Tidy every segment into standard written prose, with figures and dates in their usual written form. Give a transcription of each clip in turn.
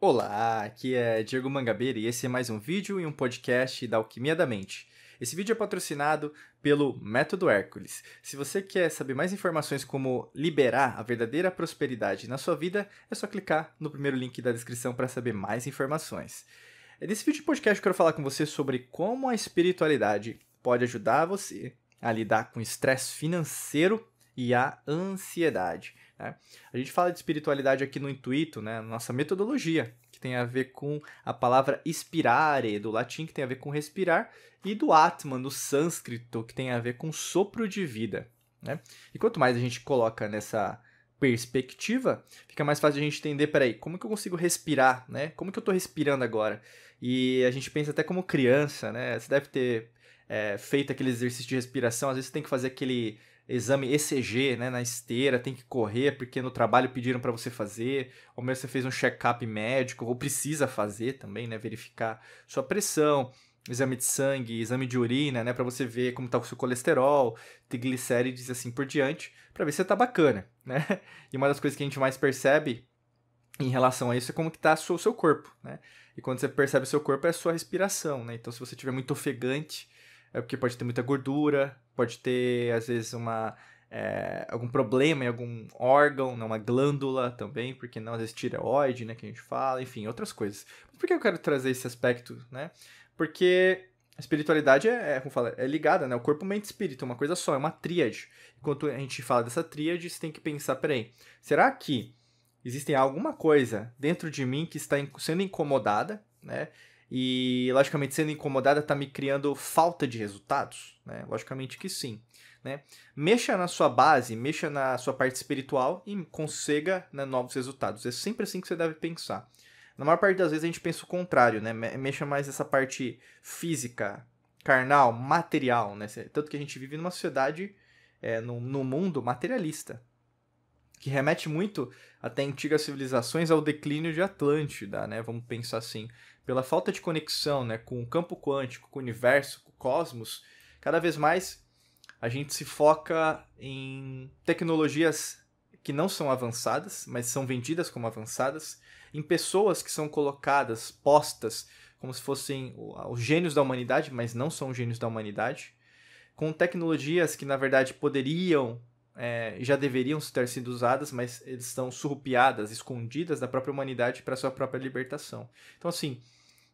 Olá, aqui é Diego Mangabeira e esse é mais um vídeo e um podcast da Alquimia da Mente. Esse vídeo é patrocinado pelo Método Hércules. Se você quer saber mais informações como liberar a verdadeira prosperidade na sua vida, é só clicar no primeiro link da descrição para saber mais informações. Nesse vídeo de podcast eu quero falar com você sobre como a espiritualidade pode ajudar você a lidar com o estresse financeiro e a ansiedade. Né? A gente fala de espiritualidade aqui no intuito, né, na nossa metodologia, que tem a ver com a palavra inspirare, do latim, que tem a ver com respirar, e do Atman, do sânscrito, que tem a ver com sopro de vida. Né? E quanto mais a gente coloca nessa perspectiva, fica mais fácil a gente entender, peraí, como que eu consigo respirar, né? Como que eu estou respirando agora? E a gente pensa até como criança, né? Você deve ter feito aquele exercício de respiração, às vezes você tem que fazer aquele exame ECG, né, na esteira, tem que correr porque no trabalho pediram para você fazer, ou mesmo você fez um check-up médico, ou precisa fazer também, né, verificar sua pressão, exame de sangue, exame de urina, né, para você ver como está o seu colesterol, triglicérides e assim por diante, para ver se tá bacana, né? E uma das coisas que a gente mais percebe em relação a isso é como que tá o seu corpo, né? E quando você percebe o seu corpo é a sua respiração, né? Então se você estiver muito ofegante, é porque pode ter muita gordura, pode ter, às vezes, algum problema em algum órgão, uma glândula também, porque não, às vezes, tireoide, né, que a gente fala, enfim, outras coisas. Por que eu quero trazer esse aspecto, né? Porque a espiritualidade como fala, é ligada, né? O corpo, mente e espírito, é uma coisa só, é uma tríade. Enquanto a gente fala dessa tríade, você tem que pensar, peraí, será que existe alguma coisa dentro de mim que está sendo incomodada, né? E, logicamente, sendo incomodada está me criando falta de resultados, né? Logicamente que sim, né? Mexa na sua base, mexa na sua parte espiritual e consiga, né, novos resultados. É sempre assim que você deve pensar. Na maior parte das vezes a gente pensa o contrário, né? Mexa mais essa parte física, carnal, material, né? Tanto que a gente vive numa sociedade, no mundo materialista, que remete muito até antigas civilizações ao declínio de Atlântida, né? Vamos pensar assim, pela falta de conexão, né, com o campo quântico, com o universo, com o cosmos, cada vez mais a gente se foca em tecnologias que não são avançadas, mas são vendidas como avançadas, em pessoas que são colocadas, postas, como se fossem os gênios da humanidade, mas não são os gênios da humanidade, com tecnologias que, na verdade, poderiam já deveriam ter sido usadas, mas eles estão surrupiadas, escondidas da própria humanidade para sua própria libertação. Então, assim,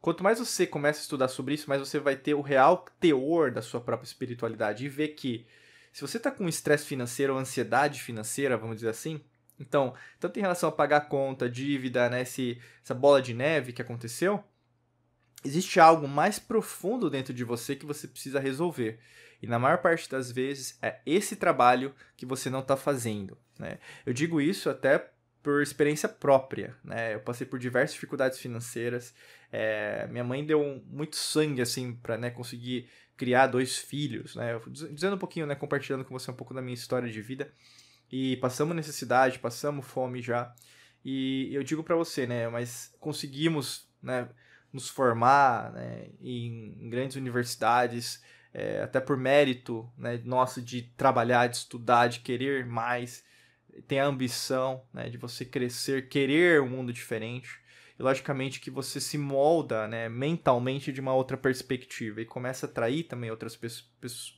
quanto mais você começa a estudar sobre isso, mais você vai ter o real teor da sua própria espiritualidade e ver que se você está com estresse financeiro ou ansiedade financeira, vamos dizer assim, então, tanto em relação a pagar a conta, dívida, né, essa bola de neve que aconteceu, existe algo mais profundo dentro de você que você precisa resolver. E na maior parte das vezes é esse trabalho que você não está fazendo. Né? Eu digo isso até por experiência própria. Né? Eu passei por diversas dificuldades financeiras. Minha mãe deu muito sangue assim para, né, conseguir criar 2 filhos. Né? Eu dizendo um pouquinho, né, compartilhando com você um pouco da minha história de vida. E passamos necessidade, passamos fome já. E eu digo para você, né, mas conseguimos, né, nos formar, né, em grandes universidades, até por mérito, né, nosso de trabalhar, de estudar, de querer mais, tem a ambição, né, de você crescer, querer um mundo diferente. E logicamente que você se molda, né, mentalmente de uma outra perspectiva e começa a atrair também outras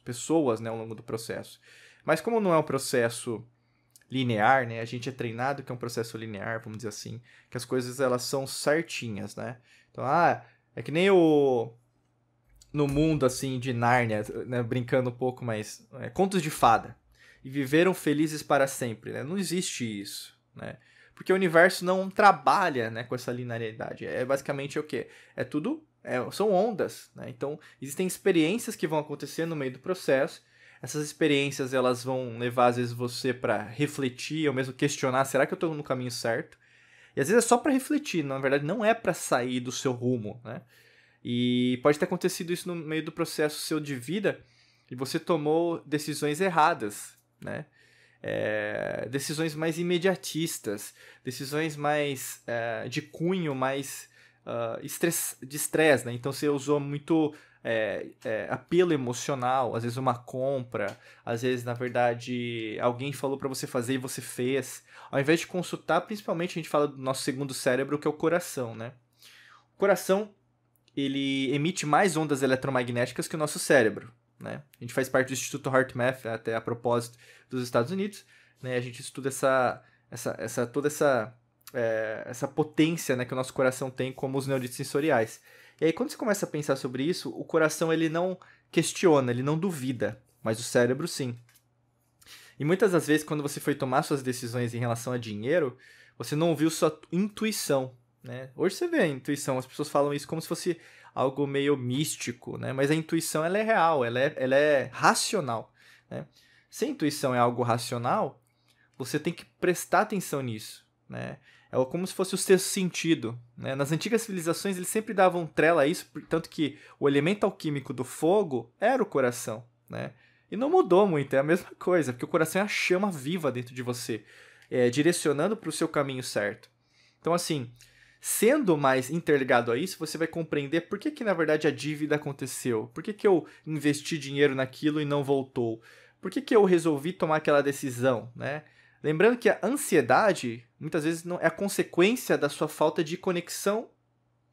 pessoas, né, ao longo do processo. Mas como não é um processo linear, né? A gente é treinado que é um processo linear, vamos dizer assim, que as coisas elas são certinhas, né? Então, é que nem no mundo assim de Nárnia, né, brincando um pouco, mas contos de fada. E viveram felizes para sempre, né? Não existe isso, né? Porque o universo não trabalha, né, com essa linearidade. É basicamente o quê? É tudo, são ondas, né? Então, existem experiências que vão acontecer no meio do processo. Essas experiências elas vão levar às vezes você para refletir ou mesmo questionar, será que eu estou no caminho certo? E às vezes é só para refletir, na verdade não é para sair do seu rumo, né? E pode ter acontecido isso no meio do processo seu de vida e você tomou decisões erradas, né? Decisões mais imediatistas, decisões mais de cunho mais de estresse, né? Então você usou muito apelo emocional, às vezes uma compra, às vezes, na verdade, alguém falou para você fazer e você fez. Ao invés de consultar, principalmente a gente fala do nosso segundo cérebro, que é o coração, né? O coração, ele emite mais ondas eletromagnéticas que o nosso cérebro, né? A gente faz parte do Instituto HeartMath, até a propósito, dos Estados Unidos, né? A gente estuda toda essa potência, né, que o nosso coração tem como os neurônios sensoriais. E aí, quando você começa a pensar sobre isso, o coração ele não questiona, ele não duvida, mas o cérebro sim. E muitas das vezes, quando você foi tomar suas decisões em relação a dinheiro, você não ouviu sua intuição, né? Hoje você vê a intuição, as pessoas falam isso como se fosse algo meio místico, né? Mas a intuição ela é real, ela é racional, né? Se a intuição é algo racional, você tem que prestar atenção nisso, né? É como se fosse o sexto sentido, né? Nas antigas civilizações eles sempre davam trela a isso, tanto que o elemento alquímico do fogo era o coração, né? E não mudou muito, é a mesma coisa, porque o coração é a chama viva dentro de você, direcionando para o seu caminho certo. Então, assim, sendo mais interligado a isso, você vai compreender por que na verdade a dívida aconteceu, por que eu investi dinheiro naquilo e não voltou, por que eu resolvi tomar aquela decisão, né? Lembrando que a ansiedade, muitas vezes, não é a consequência da sua falta de conexão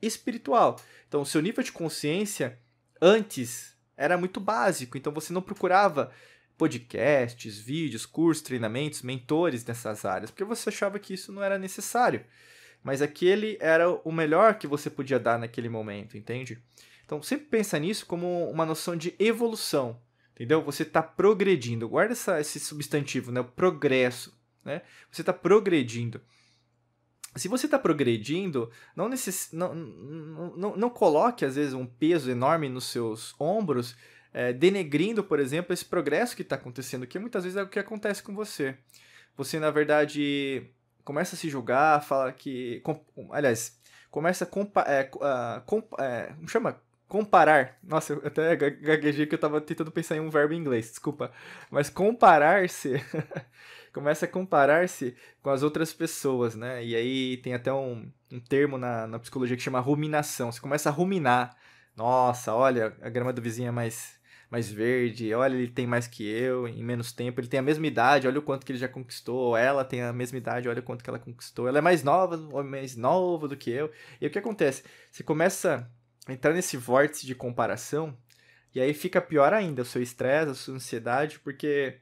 espiritual. Então, o seu nível de consciência antes era muito básico, então você não procurava podcasts, vídeos, cursos, treinamentos, mentores nessas áreas, porque você achava que isso não era necessário. Mas aquele era o melhor que você podia dar naquele momento, entende? Então, sempre pensa nisso como uma noção de evolução, entendeu? Você está progredindo. Guarda esse substantivo, né? O progresso, né? Você está progredindo. Se você está progredindo, não coloque, às vezes, um peso enorme nos seus ombros, denegrindo, por exemplo, esse progresso que está acontecendo, que muitas vezes é o que acontece com você. Você, na verdade, começa a se julgar, fala que... Aliás, começa a comparar. Nossa, eu até gaguejei que eu estava tentando pensar em um verbo em inglês, desculpa. Mas comparar-se... começa a comparar-se com as outras pessoas, né? E aí tem até um termo na psicologia que chama ruminação. Você começa a ruminar. Nossa, olha, a grama do vizinho é mais verde. Olha, ele tem mais que eu em menos tempo. Ele tem a mesma idade, olha o quanto que ele já conquistou. Ela tem a mesma idade, olha o quanto que ela conquistou. Ela é mais nova ou mais nova do que eu. E o que acontece? Você começa a entrar nesse vórtice de comparação e aí fica pior ainda o seu estresse, a sua ansiedade, porque...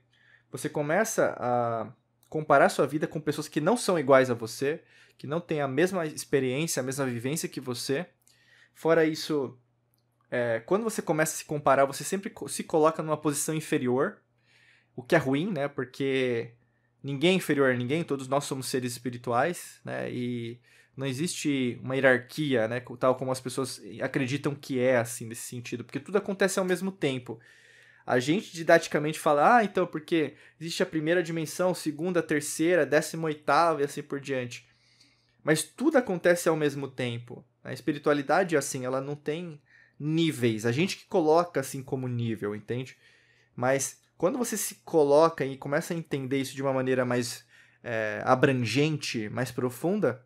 você começa a comparar sua vida com pessoas que não são iguais a você, que não têm a mesma experiência, a mesma vivência que você. Fora isso, quando você começa a se comparar, você sempre se coloca numa posição inferior, o que é ruim, né? Porque ninguém é inferior a ninguém, todos nós somos seres espirituais, né? E não existe uma hierarquia, né? Tal como as pessoas acreditam que é, assim, nesse sentido, porque tudo acontece ao mesmo tempo. A gente didaticamente fala, então, porque existe a primeira dimensão, segunda, terceira, 18ª e assim por diante. Mas tudo acontece ao mesmo tempo. A espiritualidade, assim, ela não tem níveis. A gente que coloca, assim, como nível, entende? Mas quando você se coloca e começa a entender isso de uma maneira mais abrangente, mais profunda,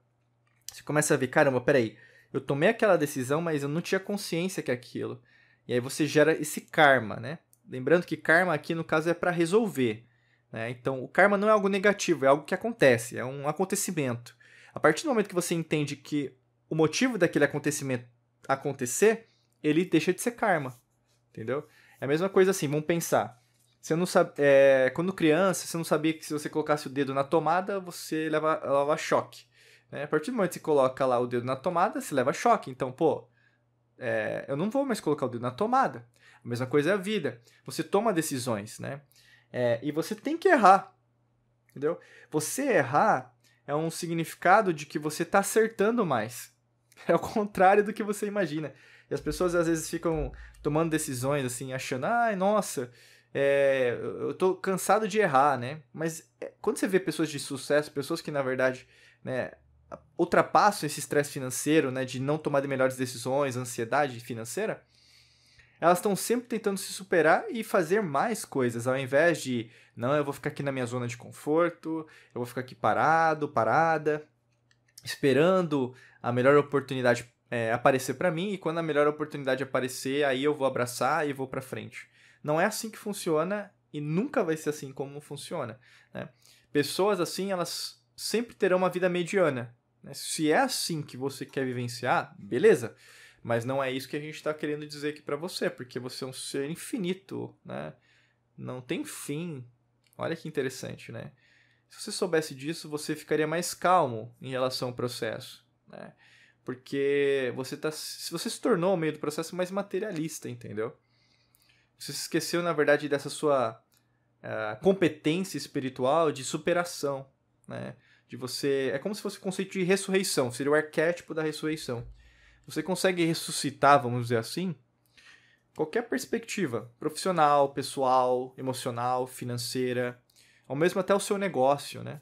você começa a ver, caramba, peraí, eu tomei aquela decisão, mas eu não tinha consciência que é aquilo. E aí você gera esse karma, né? Lembrando que karma aqui, no caso, é para resolver, né? Então, o karma não é algo negativo, é algo que acontece, é um acontecimento. A partir do momento que você entende que o motivo daquele acontecimento acontecer, ele deixa de ser karma, entendeu? É a mesma coisa assim, vamos pensar. Você não sabe, quando criança, você não sabia que se você colocasse o dedo na tomada, você leva choque, né? A partir do momento que você coloca lá o dedo na tomada, você leva choque. Então, eu não vou mais colocar o dedo na tomada. A mesma coisa é a vida. Você toma decisões, né? E você tem que errar, entendeu? Você errar é um significado de que você está acertando mais. É o contrário do que você imagina. E as pessoas às vezes ficam tomando decisões assim, achando, ai, nossa, eu tô cansado de errar, né? Mas quando você vê pessoas de sucesso, pessoas que na verdade, né, ultrapassam esse estresse financeiro, né, de não tomar melhores decisões, ansiedade financeira, elas estão sempre tentando se superar e fazer mais coisas, ao invés de, não, eu vou ficar aqui na minha zona de conforto, eu vou ficar aqui parada, esperando a melhor oportunidade aparecer para mim, e quando a melhor oportunidade aparecer, aí eu vou abraçar e vou para frente. Não é assim que funciona e nunca vai ser assim como funciona, né? Pessoas assim, elas sempre terão uma vida mediana, né? Se é assim que você quer vivenciar, beleza. Mas não é isso que a gente está querendo dizer aqui para você, porque você é um ser infinito, né? Não tem fim. Olha que interessante, né? Se você soubesse disso, você ficaria mais calmo em relação ao processo, né? Porque se você se tornou, ao meio do processo, mais materialista, entendeu? Você se esqueceu, na verdade, dessa sua competência espiritual de superação, né? De você... É como se fosse o conceito de ressurreição, seria o arquétipo da ressurreição. Você consegue ressuscitar, vamos dizer assim, qualquer perspectiva, profissional, pessoal, emocional, financeira, ou mesmo até o seu negócio, né?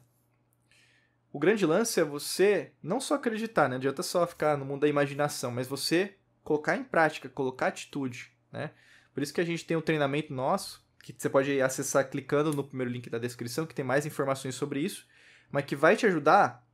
O grande lance é você não só acreditar, não adianta só ficar no mundo da imaginação, mas você colocar em prática, colocar atitude, né? Por isso que a gente tem um treinamento nosso, que você pode acessar clicando no primeiro link da descrição, que tem mais informações sobre isso, mas que vai te ajudar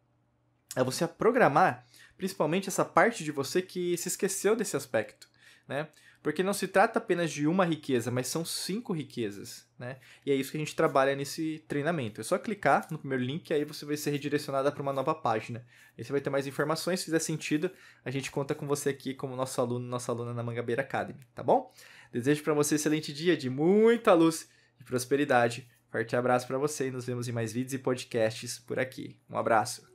a você a programar, principalmente essa parte de você que se esqueceu desse aspecto, né? Porque não se trata apenas de uma riqueza, mas são 5 riquezas, né? E é isso que a gente trabalha nesse treinamento. É só clicar no primeiro link e aí você vai ser redirecionado para uma nova página. Aí você vai ter mais informações, se fizer sentido, a gente conta com você aqui como nosso aluno, nossa aluna na Mangabeira Academy, tá bom? Desejo para você um excelente dia de muita luz e prosperidade. Forte abraço para você e nos vemos em mais vídeos e podcasts por aqui. Um abraço.